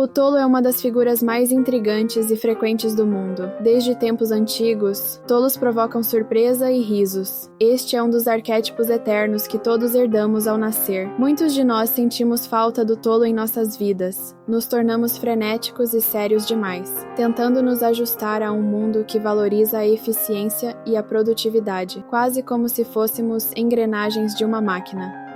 O tolo é uma das figuras mais intrigantes e frequentes do mundo. Desde tempos antigos, tolos provocam surpresa e risos. Este é um dos arquétipos eternos que todos herdamos ao nascer. Muitos de nós sentimos falta do tolo em nossas vidas. Nos tornamos frenéticos e sérios demais, tentando nos ajustar a um mundo que valoriza a eficiência e a produtividade, quase como se fôssemos engrenagens de uma máquina.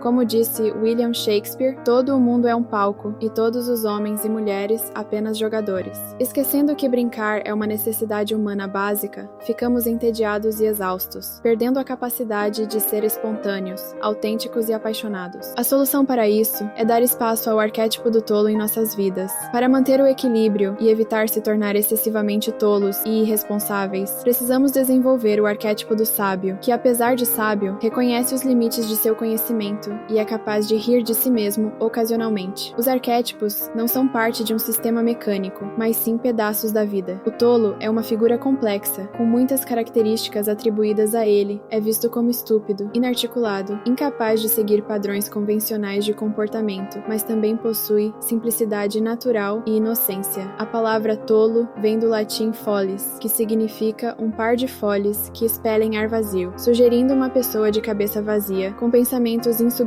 Como disse William Shakespeare, todo o mundo é um palco e todos os homens e mulheres apenas jogadores. Esquecendo que brincar é uma necessidade humana básica, ficamos entediados e exaustos, perdendo a capacidade de ser espontâneos, autênticos e apaixonados. A solução para isso é dar espaço ao arquétipo do tolo em nossas vidas. Para manter o equilíbrio e evitar se tornar excessivamente tolos e irresponsáveis, precisamos desenvolver o arquétipo do sábio, que apesar de sábio, reconhece os limites de seu conhecimento e é capaz de rir de si mesmo ocasionalmente. Os arquétipos não são parte de um sistema mecânico, mas sim pedaços da vida. O tolo é uma figura complexa, com muitas características atribuídas a ele, é visto como estúpido, inarticulado, incapaz de seguir padrões convencionais de comportamento, mas também possui simplicidade natural e inocência. A palavra tolo vem do latim folis, que significa um par de foles que expelem ar vazio, sugerindo uma pessoa de cabeça vazia, com pensamentos insubstanciais.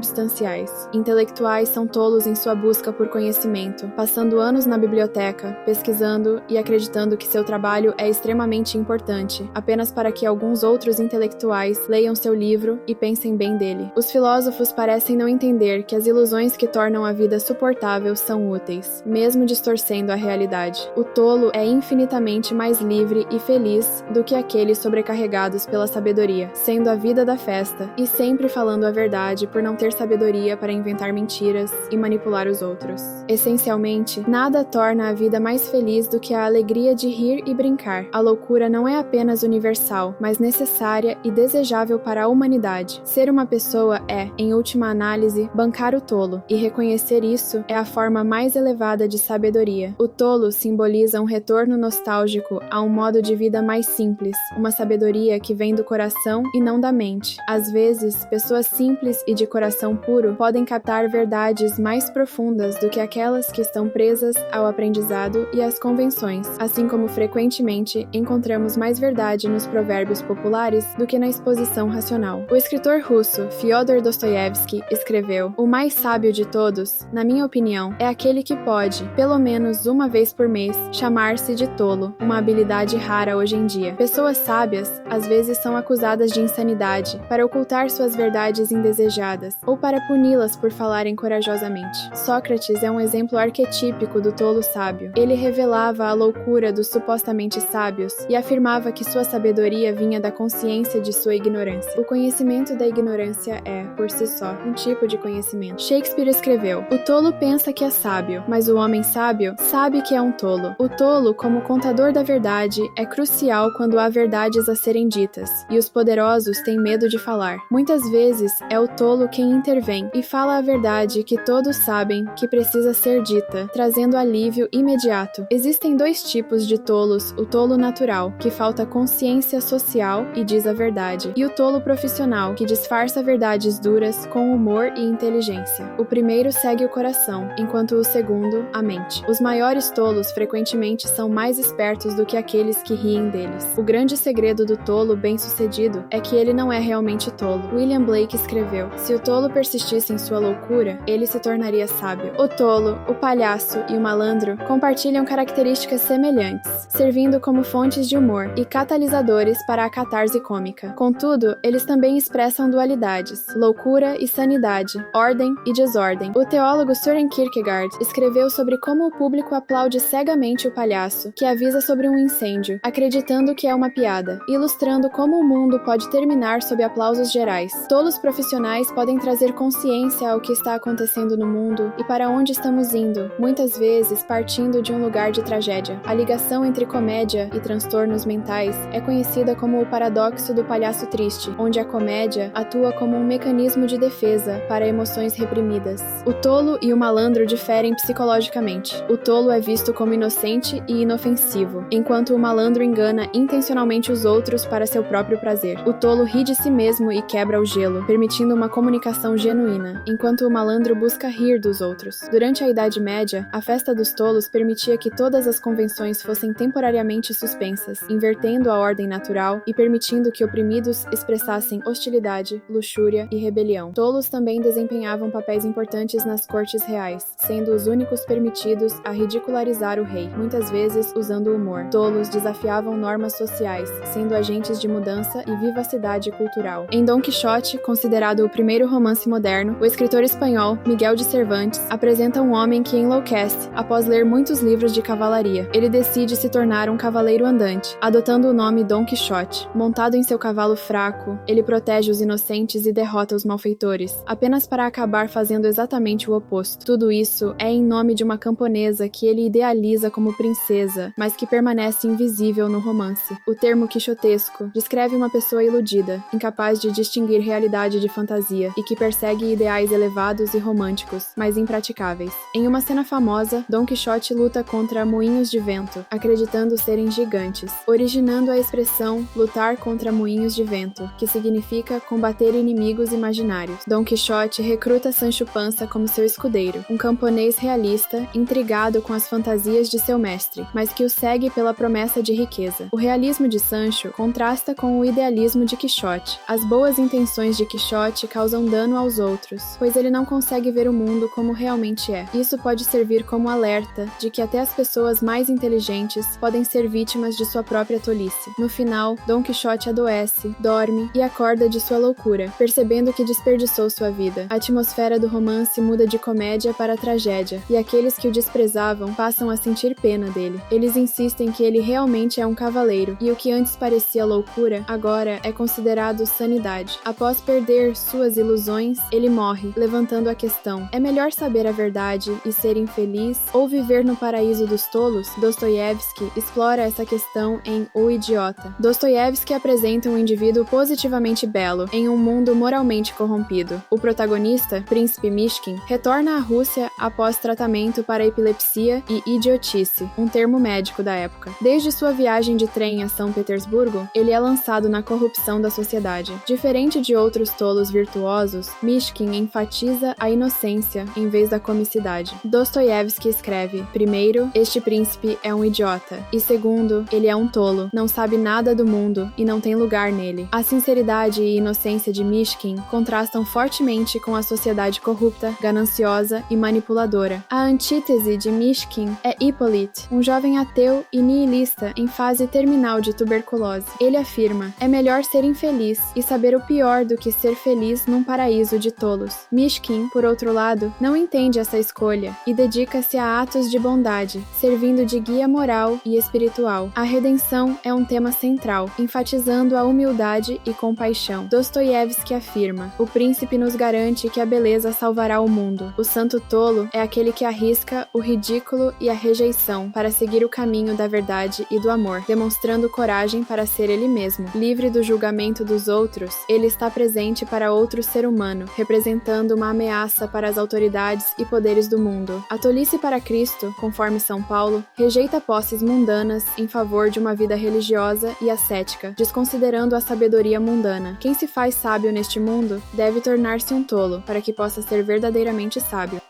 Intelectuais são tolos em sua busca por conhecimento, passando anos na biblioteca, pesquisando e acreditando que seu trabalho é extremamente importante, apenas para que alguns outros intelectuais leiam seu livro e pensem bem dele. Os filósofos parecem não entender que as ilusões que tornam a vida suportável são úteis, mesmo distorcendo a realidade. O tolo é infinitamente mais livre e feliz do que aqueles sobrecarregados pela sabedoria, sendo a vida da festa e sempre falando a verdade por não ter sabedoria para inventar mentiras e manipular os outros. Essencialmente, nada torna a vida mais feliz do que a alegria de rir e brincar. A loucura não é apenas universal, mas necessária e desejável para a humanidade. Ser uma pessoa é, em última análise, bancar o tolo, e reconhecer isso é a forma mais elevada de sabedoria. O tolo simboliza um retorno nostálgico a um modo de vida mais simples, uma sabedoria que vem do coração e não da mente. Às vezes, pessoas simples e de coração puro podem captar verdades mais profundas do que aquelas que estão presas ao aprendizado e às convenções, assim como frequentemente encontramos mais verdade nos provérbios populares do que na exposição racional. O escritor russo Fyodor Dostoiévski escreveu: "O mais sábio de todos, na minha opinião, é aquele que pode, pelo menos uma vez por mês, chamar-se de tolo, uma habilidade rara hoje em dia. Pessoas sábias às vezes são acusadas de insanidade para ocultar suas verdades indesejadas, ou para puni-las por falarem corajosamente. Sócrates é um exemplo arquetípico do tolo sábio. Ele revelava a loucura dos supostamente sábios e afirmava que sua sabedoria vinha da consciência de sua ignorância. O conhecimento da ignorância é, por si só, um tipo de conhecimento." Shakespeare escreveu: "O tolo pensa que é sábio, mas o homem sábio sabe que é um tolo. O tolo, como contador da verdade, é crucial quando há verdades a serem ditas, e os poderosos têm medo de falar. Muitas vezes é o tolo quem intervém e fala a verdade que todos sabem que precisa ser dita, trazendo alívio imediato. Existem dois tipos de tolos: o tolo natural, que falta consciência social e diz a verdade, e o tolo profissional, que disfarça verdades duras com humor e inteligência. O primeiro segue o coração, enquanto o segundo, a mente. Os maiores tolos frequentemente são mais espertos do que aqueles que riem deles. O grande segredo do tolo bem-sucedido é que ele não é realmente tolo." William Blake escreveu: "Se o tolo persistisse em sua loucura, ele se tornaria sábio." O tolo, o palhaço e o malandro compartilham características semelhantes, servindo como fontes de humor e catalisadores para a catarse cômica. Contudo, eles também expressam dualidades: loucura e sanidade, ordem e desordem. O teólogo Søren Kierkegaard escreveu sobre como o público aplaude cegamente o palhaço, que avisa sobre um incêndio, acreditando que é uma piada, ilustrando como o mundo pode terminar sob aplausos gerais. Tolos profissionais podem trazer consciência ao que está acontecendo no mundo e para onde estamos indo, muitas vezes partindo de um lugar de tragédia. A ligação entre comédia e transtornos mentais é conhecida como o paradoxo do palhaço triste, onde a comédia atua como um mecanismo de defesa para emoções reprimidas. O tolo e o malandro diferem psicologicamente. O tolo é visto como inocente e inofensivo, enquanto o malandro engana intencionalmente os outros para seu próprio prazer. O tolo ri de si mesmo e quebra o gelo, permitindo uma comunicação admiração genuína, enquanto o malandro busca rir dos outros. Durante a Idade Média, a festa dos tolos permitia que todas as convenções fossem temporariamente suspensas, invertendo a ordem natural e permitindo que oprimidos expressassem hostilidade, luxúria e rebelião. Tolos também desempenhavam papéis importantes nas cortes reais, sendo os únicos permitidos a ridicularizar o rei, muitas vezes usando humor. Tolos desafiavam normas sociais, sendo agentes de mudança e vivacidade cultural. Em Dom Quixote, considerado o primeiro romance moderno, o escritor espanhol Miguel de Cervantes apresenta um homem que enlouquece após ler muitos livros de cavalaria. Ele decide se tornar um cavaleiro andante, adotando o nome Dom Quixote. Montado em seu cavalo fraco, ele protege os inocentes e derrota os malfeitores, apenas para acabar fazendo exatamente o oposto. Tudo isso é em nome de uma camponesa que ele idealiza como princesa, mas que permanece invisível no romance. O termo quixotesco descreve uma pessoa iludida, incapaz de distinguir realidade de fantasia e que persegue ideais elevados e românticos, mas impraticáveis. Em uma cena famosa, Dom Quixote luta contra moinhos de vento, acreditando serem gigantes, originando a expressão lutar contra moinhos de vento, que significa combater inimigos imaginários. Dom Quixote recruta Sancho Panza como seu escudeiro, um camponês realista, intrigado com as fantasias de seu mestre, mas que o segue pela promessa de riqueza. O realismo de Sancho contrasta com o idealismo de Quixote. As boas intenções de Quixote causam dano aos outros, pois ele não consegue ver o mundo como realmente é. Isso pode servir como alerta de que até as pessoas mais inteligentes podem ser vítimas de sua própria tolice. No final, Dom Quixote adoece, dorme e acorda de sua loucura, percebendo que desperdiçou sua vida. A atmosfera do romance muda de comédia para tragédia, e aqueles que o desprezavam passam a sentir pena dele. Eles insistem que ele realmente é um cavaleiro, e o que antes parecia loucura, agora é considerado sanidade. Após perder suas ilusões, ele morre, levantando a questão: é melhor saber a verdade e ser infeliz, ou viver no paraíso dos tolos? Dostoiévski explora essa questão em O Idiota. Dostoiévski apresenta um indivíduo positivamente belo, em um mundo moralmente corrompido. O protagonista, Príncipe Mishkin, retorna à Rússia após tratamento para epilepsia e idiotice, um termo médico da época. Desde sua viagem de trem a São Petersburgo, ele é lançado na corrupção da sociedade. Diferente de outros tolos virtuosos, Mishkin enfatiza a inocência em vez da comicidade. Dostoiévski escreve: primeiro, este príncipe é um idiota, e segundo, ele é um tolo, não sabe nada do mundo e não tem lugar nele. A sinceridade e inocência de Mishkin contrastam fortemente com a sociedade corrupta, gananciosa e manipuladora. A antítese de Mishkin é Hippolyte, um jovem ateu e nihilista em fase terminal de tuberculose. Ele afirma: é melhor ser infeliz e saber o pior do que ser feliz num paraíso de tolos. Mishkin, por outro lado, não entende essa escolha e dedica-se a atos de bondade, servindo de guia moral e espiritual. A redenção é um tema central, enfatizando a humildade e compaixão. Dostoiévski afirma: o príncipe nos garante que a beleza salvará o mundo. O santo tolo é aquele que arrisca o ridículo e a rejeição para seguir o caminho da verdade e do amor, demonstrando coragem para ser ele mesmo. Livre do julgamento dos outros, ele está presente para outro ser humano, representando uma ameaça para as autoridades e poderes do mundo. A tolice para Cristo, conforme São Paulo, rejeita posses mundanas em favor de uma vida religiosa e ascética, desconsiderando a sabedoria mundana. Quem se faz sábio neste mundo deve tornar-se um tolo, para que possa ser verdadeiramente sábio.